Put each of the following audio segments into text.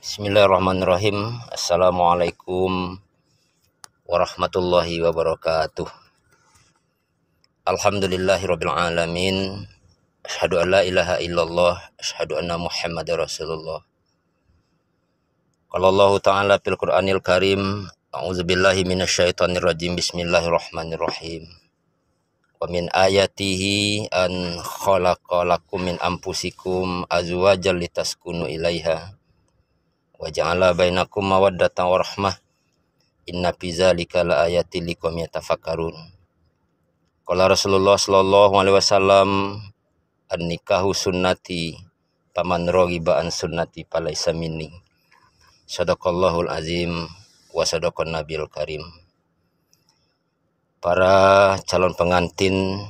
Bismillahirrahmanirrahim. Assalamualaikum warahmatullahi wabarakatuh. Alhamdulillahirabbil alamin. Asyhadu an la ilaha illallah, asyhadu anna Muhammadar Rasulullah. Qala Allah Ta'ala fil Qur'anil Karim, a'udzubillahi minasyaitonir rajim. Bismillahirrahmanirrahim. Wa min ayatihi an khalaqalakum min anfusikum azwajan litaskunu ilaiha wa ja'ala bainakum mawaddatan wa rahmah inna fi dzalika laayatil liqaumin yatafakkarun. Qala Rasulullah sallallahu alaihi wasallam, an-nikahu sunnati faman raghiba an sunnati falaysa minni. Shadaqallahul azim wa sadaqan nabiyul karim. Para calon pengantin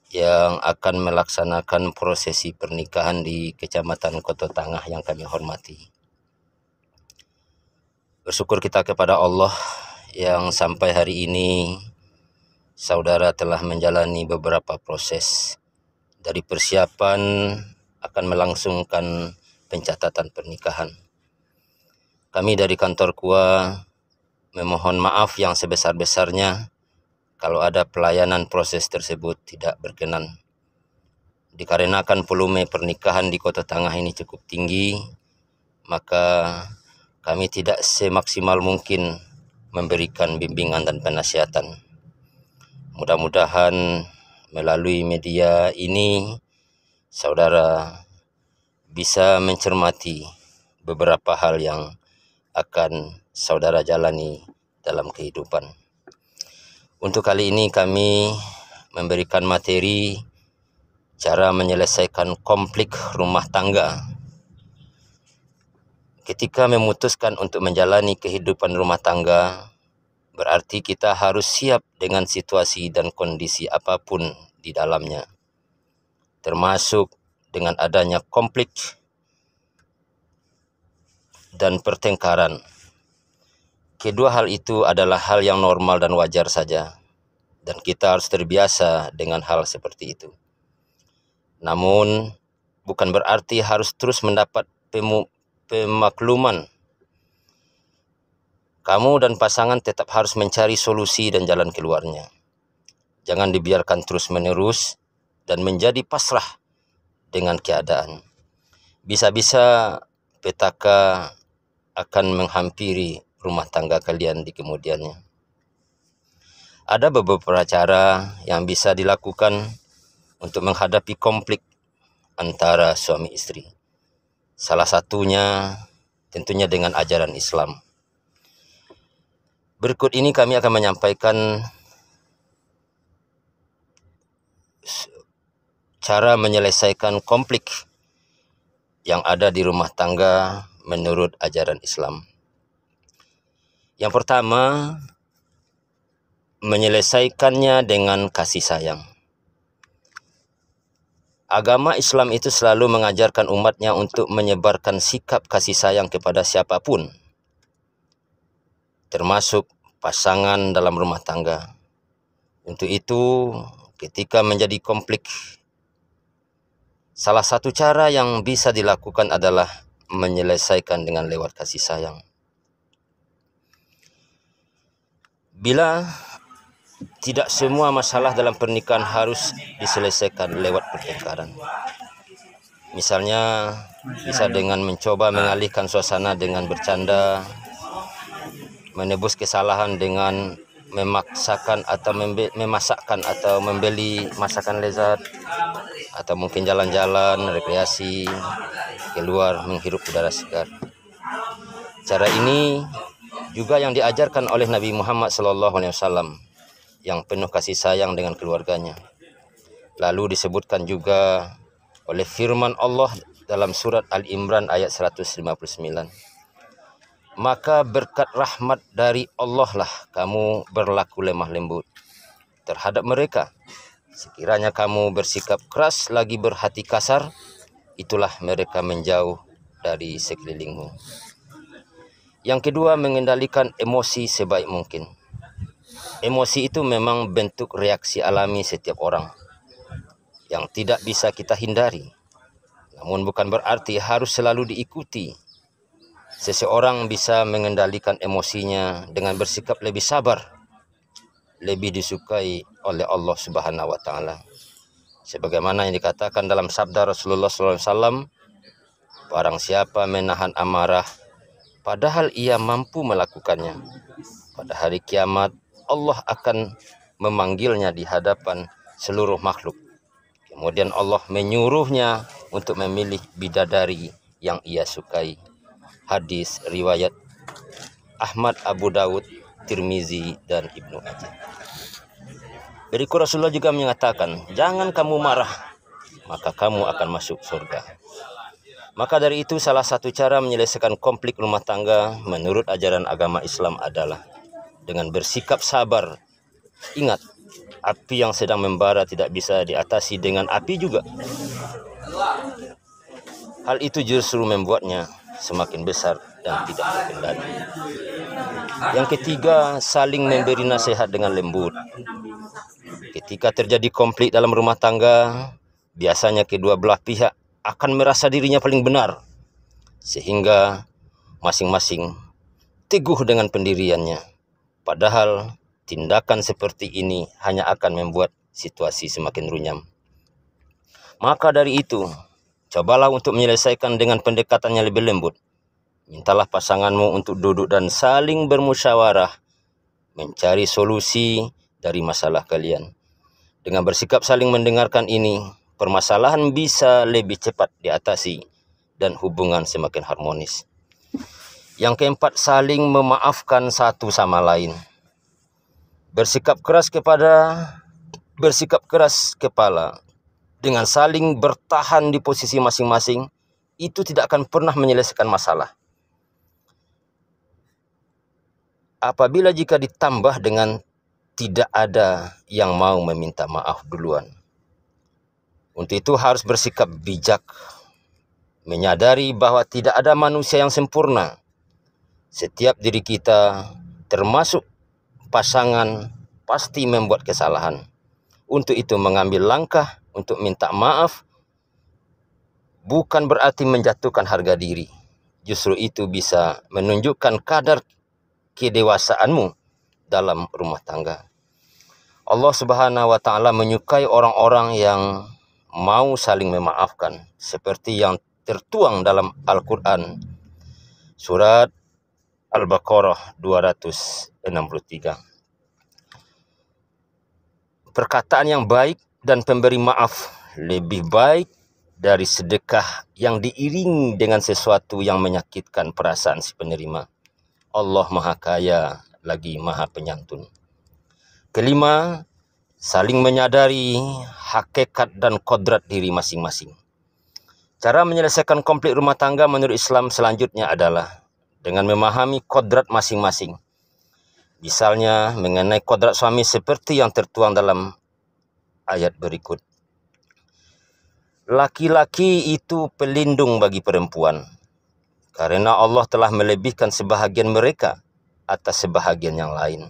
yang akan melaksanakan prosesi pernikahan di Kecamatan Koto Tangah yang kami hormati, bersyukur kita kepada Allah yang sampai hari ini saudara telah menjalani beberapa proses dari persiapan akan melangsungkan pencatatan pernikahan. Kami dari kantor KUA memohon maaf yang sebesar-besarnya kalau ada pelayanan proses tersebut tidak berkenan. Dikarenakan volume pernikahan di Kota Tangah ini cukup tinggi, maka kami tidak semaksimal mungkin memberikan bimbingan dan penasihatan. Mudah-mudahan melalui media ini saudara bisa mencermati beberapa hal yang akan saudara jalani dalam kehidupan. Untuk kali ini kami memberikan materi cara menyelesaikan konflik rumah tangga. Ketika memutuskan untuk menjalani kehidupan rumah tangga, berarti kita harus siap dengan situasi dan kondisi apapun di dalamnya, termasuk dengan adanya konflik dan pertengkaran. Kedua hal itu adalah hal yang normal dan wajar saja, dan kita harus terbiasa dengan hal seperti itu. Namun, bukan berarti harus terus mendapat pemakluman. Kamu dan pasangan tetap harus mencari solusi dan jalan keluarnya. Jangan dibiarkan terus-menerus dan menjadi pasrah dengan keadaan. Bisa-bisa petaka akan menghampiri rumah tangga kalian di kemudiannya. Ada beberapa cara yang bisa dilakukan untuk menghadapi konflik antara suami istri. Salah satunya tentunya dengan ajaran Islam. Berikut ini kami akan menyampaikan cara menyelesaikan konflik yang ada di rumah tangga menurut ajaran Islam. Yang pertama, menyelesaikannya dengan kasih sayang. Agama Islam itu selalu mengajarkan umatnya untuk menyebarkan sikap kasih sayang kepada siapapun, termasuk pasangan dalam rumah tangga. Untuk itu, ketika menjadi konflik, salah satu cara yang bisa dilakukan adalah menyelesaikan dengan lewat kasih sayang. Bila tidak semua masalah dalam pernikahan harus diselesaikan lewat pertengkaran. Misalnya, bisa dengan mencoba mengalihkan suasana dengan bercanda, menebus kesalahan dengan memaksakan atau memasakkan atau membeli masakan lezat, atau mungkin jalan-jalan, rekreasi, keluar menghirup udara segar. Cara ini juga yang diajarkan oleh Nabi Muhammad SAW yang penuh kasih sayang dengan keluarganya. Lalu disebutkan juga oleh firman Allah dalam surat Al-Imran ayat 159. Maka berkat rahmat dari Allah lah kamu berlaku lemah lembut terhadap mereka. Sekiranya kamu bersikap keras lagi berhati kasar, itulah mereka menjauh dari sekelilingmu. Yang kedua, mengendalikan emosi sebaik mungkin. Emosi itu memang bentuk reaksi alami setiap orang yang tidak bisa kita hindari. Namun bukan berarti harus selalu diikuti seseorang bisa mengendalikan emosinya dengan bersikap lebih sabar, lebih disukai oleh Allah Subhanahu wa taala. Sebagaimana yang dikatakan dalam sabda Rasulullah SAW, barang siapa menahan amarah padahal ia mampu melakukannya, pada hari kiamat Allah akan memanggilnya di hadapan seluruh makhluk. Kemudian Allah menyuruhnya untuk memilih bidadari yang ia sukai. Hadis riwayat Ahmad, Abu Dawud, Tirmizi, dan Ibnu Majah. Berikut Rasulullah juga menyatakan, jangan kamu marah, maka kamu akan masuk surga. Maka dari itu salah satu cara menyelesaikan konflik rumah tangga menurut ajaran agama Islam adalah dengan bersikap sabar. Ingat, api yang sedang membara tidak bisa diatasi dengan api juga. Hal itu justru membuatnya semakin besar dan tidak terkendali. Yang ketiga, saling memberi nasihat dengan lembut. Ketika terjadi konflik dalam rumah tangga, biasanya kedua belah pihak akan merasa dirinya paling benar, sehingga masing-masing teguh dengan pendiriannya. Padahal tindakan seperti ini hanya akan membuat situasi semakin runyam. Maka dari itu, cobalah untuk menyelesaikan dengan pendekatan yang lebih lembut. Mintalah pasanganmu untuk duduk dan saling bermusyawarah, mencari solusi dari masalah kalian. Dengan bersikap saling mendengarkan ini, permasalahan bisa lebih cepat diatasi dan hubungan semakin harmonis. Yang keempat, saling memaafkan satu sama lain. Bersikap keras kepala dengan saling bertahan di posisi masing-masing itu tidak akan pernah menyelesaikan masalah. Apabila jika ditambah dengan tidak ada yang mau meminta maaf duluan. Untuk itu harus bersikap bijak, menyadari bahwa tidak ada manusia yang sempurna. Setiap diri kita, termasuk pasangan, pasti membuat kesalahan. Untuk itu mengambil langkah untuk minta maaf bukan berarti menjatuhkan harga diri. Justru itu bisa menunjukkan kadar kedewasaanmu dalam rumah tangga. Allah Subhanahu wa taala menyukai orang-orang yang mau saling memaafkan, seperti yang tertuang dalam Al-Qur'an surat Al-Baqarah 263. Perkataan yang baik dan pemberi maaf lebih baik dari sedekah yang diiringi dengan sesuatu yang menyakitkan perasaan si penerima. Allah Maha Kaya lagi Maha Penyantun. Kelima, saling menyadari hakikat dan kodrat diri masing-masing. Cara menyelesaikan konflik rumah tangga menurut Islam selanjutnya adalah dengan memahami kodrat masing-masing. Misalnya mengenai kodrat suami seperti yang tertuang dalam ayat berikut. Laki-laki itu pelindung bagi perempuan, karena Allah telah melebihkan sebahagian mereka atas sebahagian yang lain.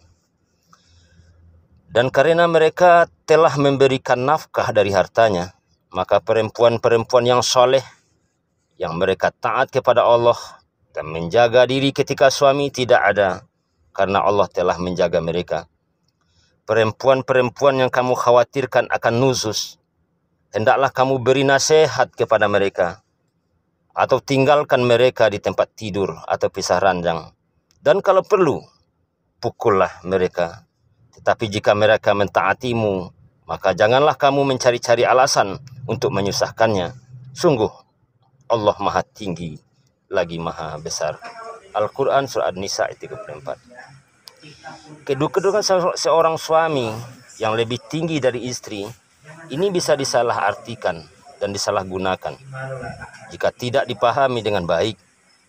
Dan karena mereka telah memberikan nafkah dari hartanya, maka perempuan-perempuan yang soleh, yang mereka taat kepada Allah dan menjaga diri ketika suami tidak ada, karena Allah telah menjaga mereka. Perempuan-perempuan yang kamu khawatirkan akan nuzus, hendaklah kamu beri nasihat kepada mereka, atau tinggalkan mereka di tempat tidur atau pisah ranjang. Dan kalau perlu, pukullah mereka. Tetapi jika mereka mentaatimu, maka janganlah kamu mencari-cari alasan untuk menyusahkannya. Sungguh, Allah Maha Tinggi lagi Maha Besar. Al-Quran Surah An-Nisa ayat 34. Kedudukan seorang suami yang lebih tinggi dari istri, ini bisa disalahartikan dan disalahgunakan jika tidak dipahami dengan baik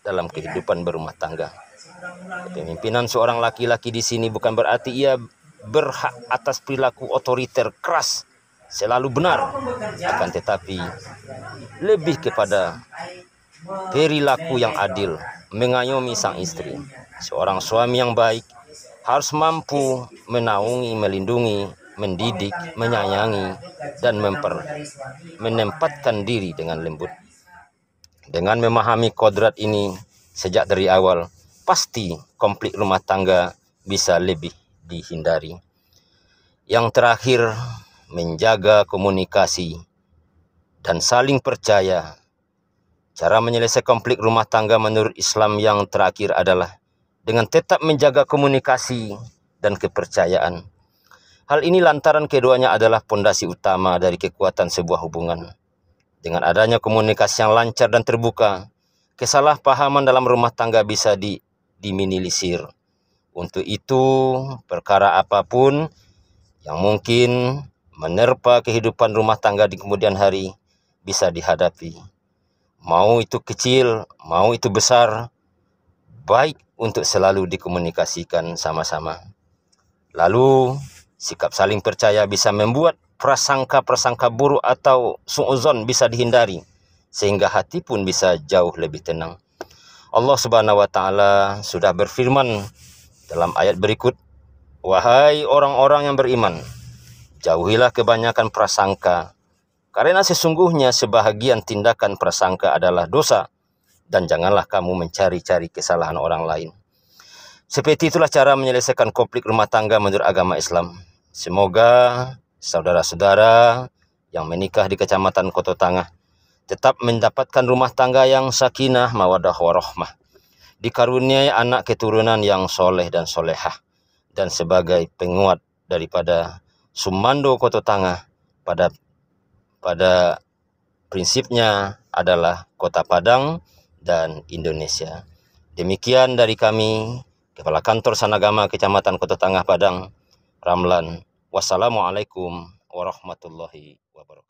dalam kehidupan berumah tangga. Kepemimpinan seorang laki-laki di sini bukan berarti ia berhak atas perilaku otoriter keras, selalu benar, akan tetapi lebih kepada perilaku yang adil, mengayomi sang istri. Seorang suami yang baik harus mampu menaungi, melindungi, mendidik, menyayangi, dan menempatkan diri dengan lembut. Dengan memahami kodrat ini, sejak dari awal, pasti konflik rumah tangga bisa lebih dihindari. Yang terakhir, menjaga komunikasi dan saling percaya. Cara menyelesaikan konflik rumah tangga menurut Islam yang terakhir adalah dengan tetap menjaga komunikasi dan kepercayaan. Hal ini lantaran keduanya adalah pondasi utama dari kekuatan sebuah hubungan. Dengan adanya komunikasi yang lancar dan terbuka, kesalahpahaman dalam rumah tangga bisa diminimalisir. Untuk itu, perkara apapun yang mungkin menerpa kehidupan rumah tangga di kemudian hari bisa dihadapi. Mau itu kecil, mau itu besar, baik untuk selalu dikomunikasikan sama-sama. Lalu, sikap saling percaya bisa membuat prasangka-prasangka buruk atau suudzon bisa dihindari, sehingga hati pun bisa jauh lebih tenang. Allah Subhanahu wa Ta'ala sudah berfirman dalam ayat berikut, "Wahai orang-orang yang beriman, jauhilah kebanyakan prasangka, karena sesungguhnya sebahagian tindakan prasangka adalah dosa, dan janganlah kamu mencari-cari kesalahan orang lain." Seperti itulah cara menyelesaikan konflik rumah tangga menurut agama Islam. Semoga saudara-saudara yang menikah di Kecamatan Koto Tangah tetap mendapatkan rumah tangga yang sakinah, mawaddah, warahmah, dikaruniai anak keturunan yang soleh dan solehah, dan sebagai penguat daripada Sumando Koto Tangah pada prinsipnya adalah Kota Padang dan Indonesia. Demikian dari kami, Kepala Kantor Sanagama Kecamatan Kota Tangah Padang, Ramlan. Wassalamualaikum warahmatullahi wabarakatuh.